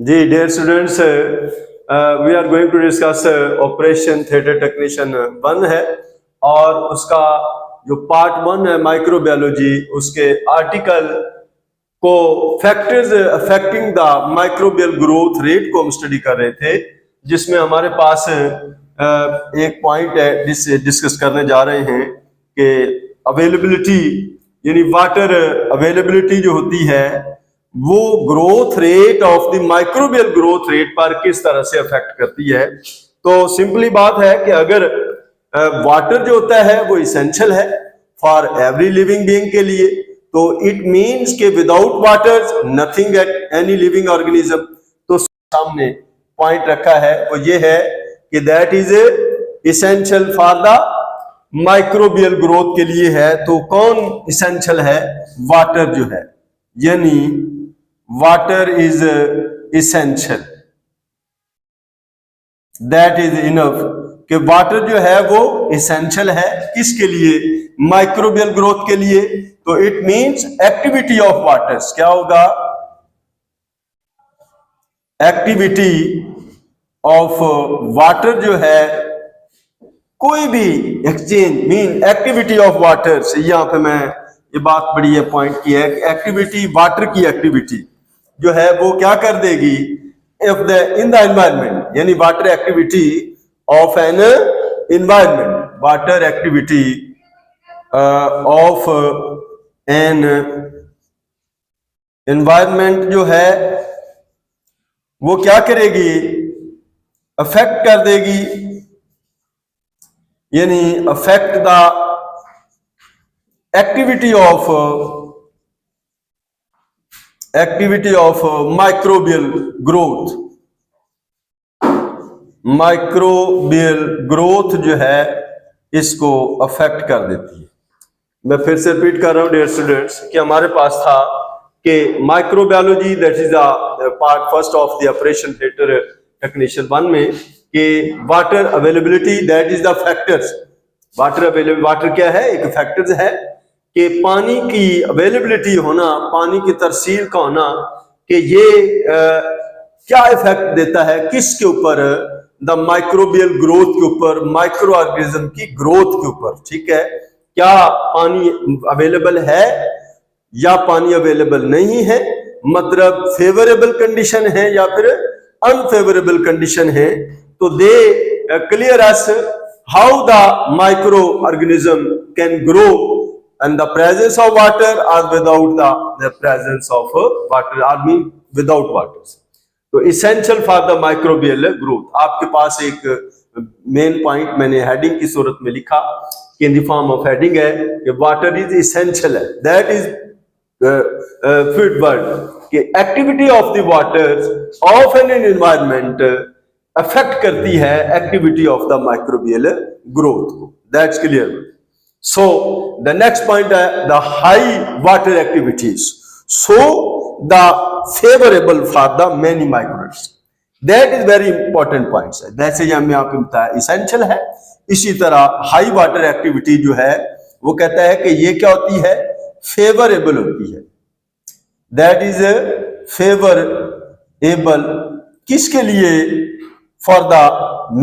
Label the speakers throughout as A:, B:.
A: Ji dear students, we are going to discuss operation theatre technician 1 है और उसका जो पार्ट 1 है माइक्रोबायोलॉजी, उसके आर्टिकल को factors affecting the microbial growth rate को हम स्टडी कर रहे थे, जिसमें हमारे पास एक पॉइंट है जिससे डिस्कस करने जा रहे हैं कि अवेलेबिलिटी यानी वाटर अवेलेबिलिटी जो होती है वो growth rate of the microbial growth rate पर किस तरह से अफेक्ट करती है। तो सिंपली बात है कि अगर वाटर जो होता है वो इसेंशियल है फॉर एवरी लिविंग बीइंग के लिए, तो इट मींस कि without water nothing at any living organism. तो सामने पॉइंट रखा है वो ये है कि that is essential for the microbial growth के लिए है। तो कौन इसेंशियल है? वाटर जो है, यानी water is essential, that is enough कि वाटर जो है वो इसेंशियल है किसके लिए? माइक्रोबियल ग्रोथ के लिए। तो it means activity of waters क्या होगा? एक्टिविटी ऑफ वाटर जो है, कोई भी exchange mean activity of waters. यहां पे मैं ये बात बड़ी है पॉइंट की है कि एक्टिविटी वाटर की एक्टिविटी जो है वो क्या कर देगी if the in the environment, यानी water activity of an environment, water activity of an environment जो है वो क्या करेगी? अफेक्ट कर देगी, यानी affect the activity of microbial growth. Microbial growth जो है इसको अफेक्ट कर देती है। मैं फिर से रिपीट कर रहा हूं डियर स्टूडेंट्स कि हमारे पास था कि microbiology that is the part first of the operation theatre technician 1 में कि water availability that is the factors. Water क्या है? एक फैक्टर्स है कि पानी की अवेलेबिलिटी होना, पानी की तरसील का होना, कि ये क्या इफेक्ट देता है किसके ऊपर? द माइक्रोबियल ग्रोथ के ऊपर, माइक्रो ऑर्गेनिज्म की ग्रोथ के ऊपर। ठीक है, क्या पानी अवेलेबल है या पानी अवेलेबल नहीं है, मतलब फेवरेबल कंडीशन है या फिर अनफेवरेबल कंडीशन है। तो they clear us how the micro organism can grow and the presence of water or without the presence of water or mean without water। तो essential for the microbial growth। आपके पास एक main point मैंने heading की सूरत में लिखा कि in the form of heading है कि वाटर इज इसेंशियल है, दैट इज फीड वर्ड कि activity of the water of an environment affect करती है activity of the microbial growth को। That's clear. So the next point है the high water activities, so the favorable for the many microbes। That is very important points है। जैसे ये हमने आपको बताया essential है, इसी तरह high water activity जो है वो कहता है कि ये क्या होती है? favorable होती है। That is favorable किसके लिए? for the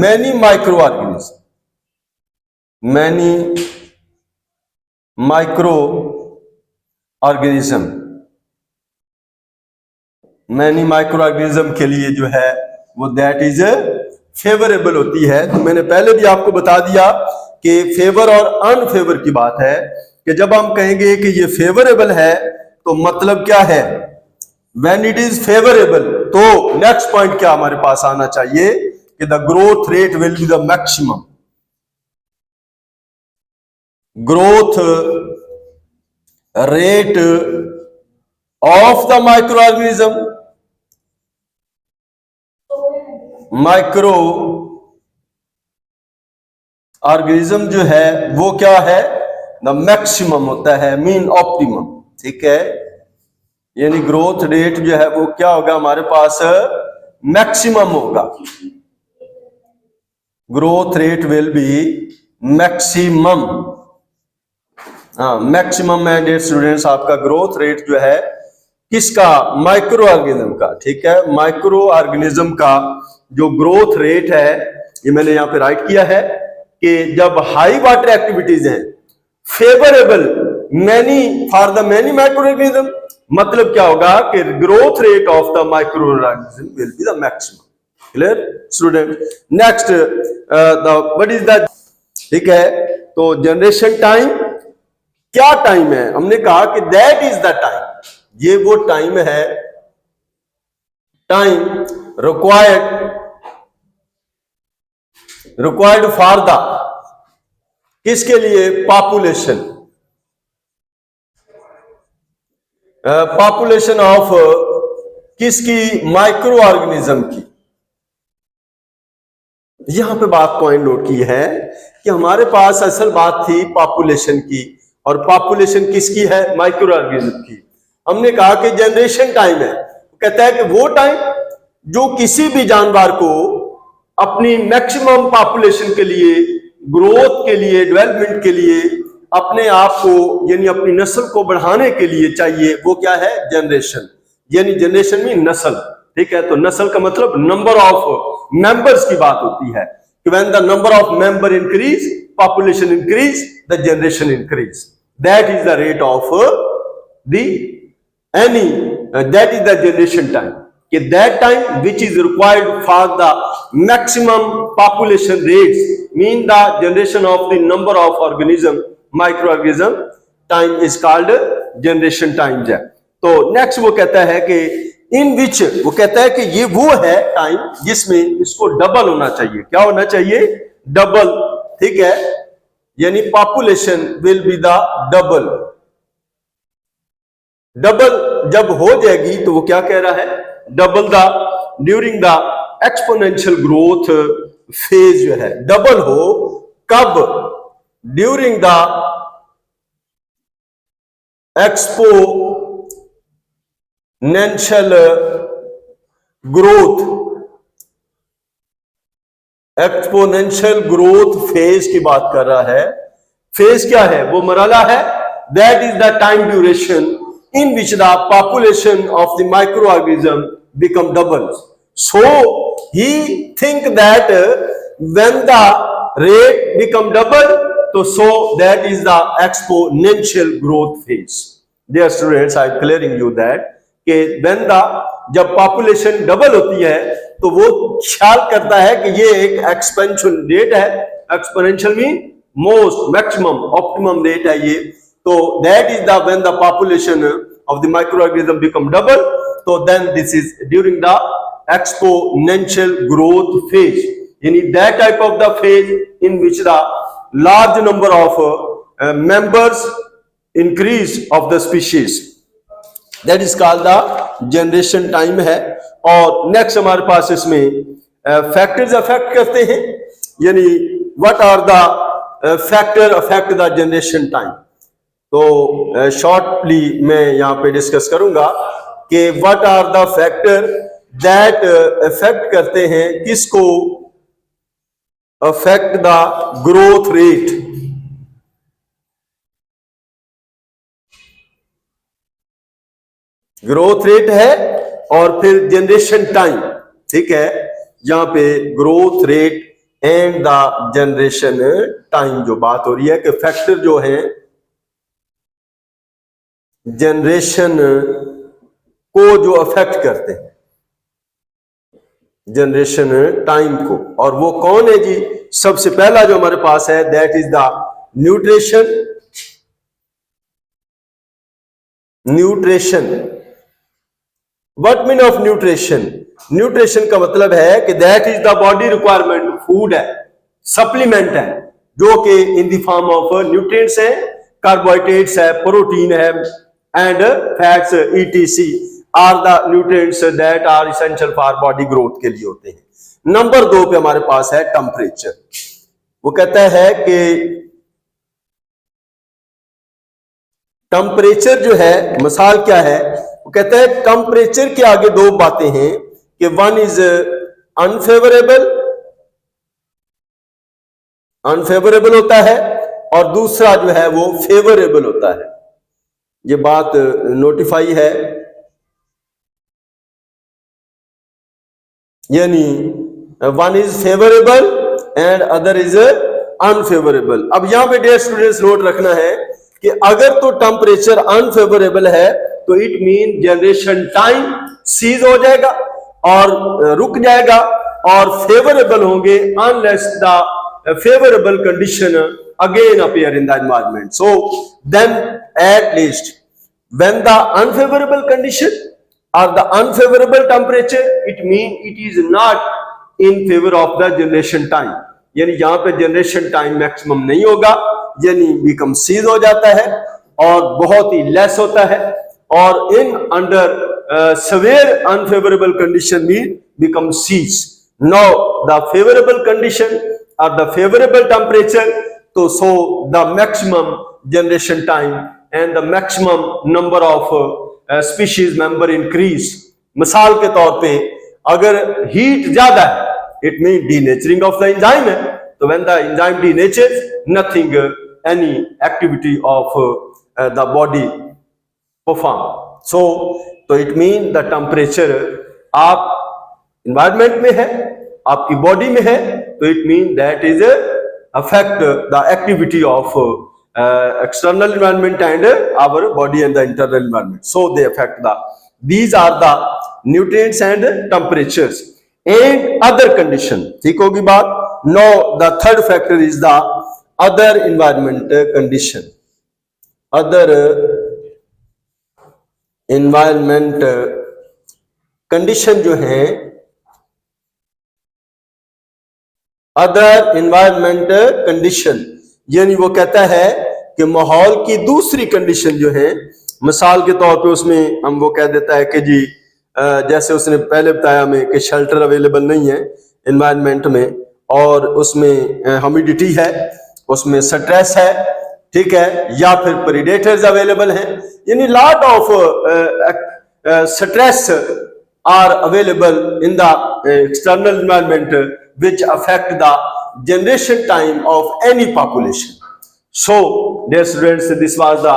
A: many microorganisms, many micro organism, many micro organism के लिए जो है वो दैट इज फेवरेबल होती है। तो मैंने पहले भी आपको बता दिया कि फेवर और अनफेवर की बात है कि जब हम कहेंगे कि ये फेवरेबल है तो मतलब क्या है? व्हेन इट इज फेवरेबल, तो नेक्स्ट पॉइंट क्या हमारे पास आना चाहिए कि the growth rate will be the maximum. Growth rate of the micro organism, micro organism जो है वो क्या है? द मैक्सिमम होता है, मीन ऑप्टिमम। ठीक है, यानी ग्रोथ रेट जो है वो क्या होगा? हमारे पास मैक्सिमम होगा। Growth rate will be maximum. Maximum है डियर स्टूडेंट्स, आपका ग्रोथ रेट जो है किसका? माइक्रो ऑर्गेनिज्म का। ठीक है, माइक्रो ऑर्गेनिज्म का जो ग्रोथ रेट है, ये मैंने यहां पे राइट किया है कि जब हाई वाटर एक्टिविटीज हैं, favourable many for the many micro organism, मतलब क्या होगा कि growth rate of the micro organism will be the maximum. Clear student? Next what is the, ठीक है, तो जनरेशन टाइम क्या टाइम है? हमने कहा कि दैट इज द टाइम, ये वो टाइम है, टाइम रिक्वायर्ड फॉर द, किसके लिए? पॉपुलेशन, पॉपुलेशन ऑफ किसकी? माइक्रो ऑर्गेनिज्म की। यहां पे बात पॉइंट नोट की है कि हमारे पास असल बात थी पॉपुलेशन की, और पॉपुलेशन किसकी है? माइक्रो ऑर्गेनिज्म की। हमने कहा कि जनरेशन टाइम है, कहता है कि वो टाइम जो किसी भी जानवर को अपनी मैक्सिमम पॉपुलेशन के लिए, ग्रोथ के लिए, डेवलपमेंट के लिए, अपने आप को यानी अपनी नस्ल को बढ़ाने के लिए चाहिए, वो क्या है? जनरेशन। यानी जनरेशन में नस्ल। ठीक है, तो नस्ल का मतलब नंबर ऑफ मेंबर्स की बात होती है कि when the number of member increase, population increase, the generation increase. That is the rate of the any, that is the generation time, कि that time which is required for the maximum population rates mean the generation of the number of organism, micro organism, time is called generation times है। तो next वो कहता है कि इन विच, वो कहता है कि ये वो है टाइम जिसमें इसको डबल होना चाहिए। क्या होना चाहिए? डबल। ठीक है, यानी population will be the double. Double जब हो जाएगी तो वो क्या कह रहा है? Double the during the exponential growth phase जो है, डबल हो कब? During the exponential growth, exponential growth phase की बात कर रहा है। फेज क्या है? वो मरहला है, that is the time duration in which the population of the microorganism become double. So he think that when the rate become double, so that is the exponential growth phase. Dear students, I am clearing you that कि when the, जब population double होती है तो वो ख्याल करता है कि ये एक exponential rate है। exponential mean most, maximum, optimum rate है ये। तो that is the when the population of the microorganism become double, so then this is during the exponential growth phase, yani that type of the phase in which the large number of members increase of the species, that is called the generation time है। और next हमारे पास इसमें factors affect करते हैं, यानी what are the factor affect the generation time। तो shortly मैं यहां पे डिस्कस करूंगा कि what are the factor that affect करते हैं, किसको? Affect the growth rate. Growth rate है और फिर जनरेशन टाइम। ठीक है, यहां पे growth rate and the generation time जो बात हो रही है कि फैक्टर जो है जनरेशन को जो अफेक्ट करते हैं, जनरेशन टाइम को, और वो कौन है जी? सबसे पहला जो हमारे पास है that is the nutrition. Nutrition, what mean of nutrition? Nutrition का मतलब है कि that is the body requirement, food है, सप्लीमेंट है, जो कि in the form of nutrients है, कार्बोहाइड्रेट्स है, प्रोटीन है, and fats etc are the nutrients that are essential for body growth के लिए होते हैं। नंबर 2 पे हमारे पास है टेम्परेचर। वो कहता है कि टेम्परेचर जो है, मिसाल क्या है? वो कहता है टेम्परेचर के आगे 2 बातें हैं कि वन इज अनफेवरेबल, अनफेवरेबल होता है, और दूसरा जो है वो फेवरेबल होता है। ये बात नोटिफाई है यानी one is favourable and other is unfavourable. अब यहां पे डियर स्टूडेंट्स नोट रखना है कि अगर तो टेम्परेचर अनफेवरेबल है तो it mean generation time cease हो जाएगा और रुक जाएगा, और फेवरेबल होंगे unless the favourable condition again appear in the environment. So then at least when the unfavorable condition or the unfavorable temperature, it means it is not in favor of the generation time, यानी यहाँ पे generation time maximum नहीं होगा, यानी become seize हो जाता है और बहुत ही लेस होता है, और in under severe unfavorable condition mean become cease. Now the favorable condition or the favorable temperature, तो so the maximum generation time and the maximum number of species member increase. मिसाल के तौर पे अगर हीट ज्यादा है it means denaturing of the enzyme है, तो when the enzyme denatures nothing any activity of the body perform. So तो it means the temperature आप environment में है, आपकी body में है, तो it means that is affect the activity of external environment and our body and the internal environment. So they affect these are the nutrients and temperatures and other condition. ठीक होगी बात। Now the third factor is the other environment condition. Other environment condition जो है, other environment condition, यानी वो कहता है कि माहौल की दूसरी कंडीशन जो है, मिसाल के तौर पे उसमें हम वो कह देता है कि जी जैसे उसने पहले बताया हमें कि शेल्टर अवेलेबल नहीं है इन्वायरमेंट में, और उसमें ह्यूमिडिटी है, उसमें स्ट्रेस है, ठीक है, या फिर प्रेडेटर्स अवेलेबल हैं, यानी lot of stress are available in the external environment which affect the generation time of any population. So dear students, this was the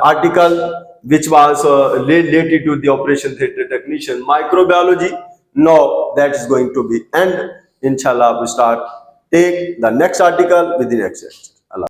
A: article which was related to the operation theatre technician microbiology. Now that is going to be end. Inshallah we start take the next article with the next lecture.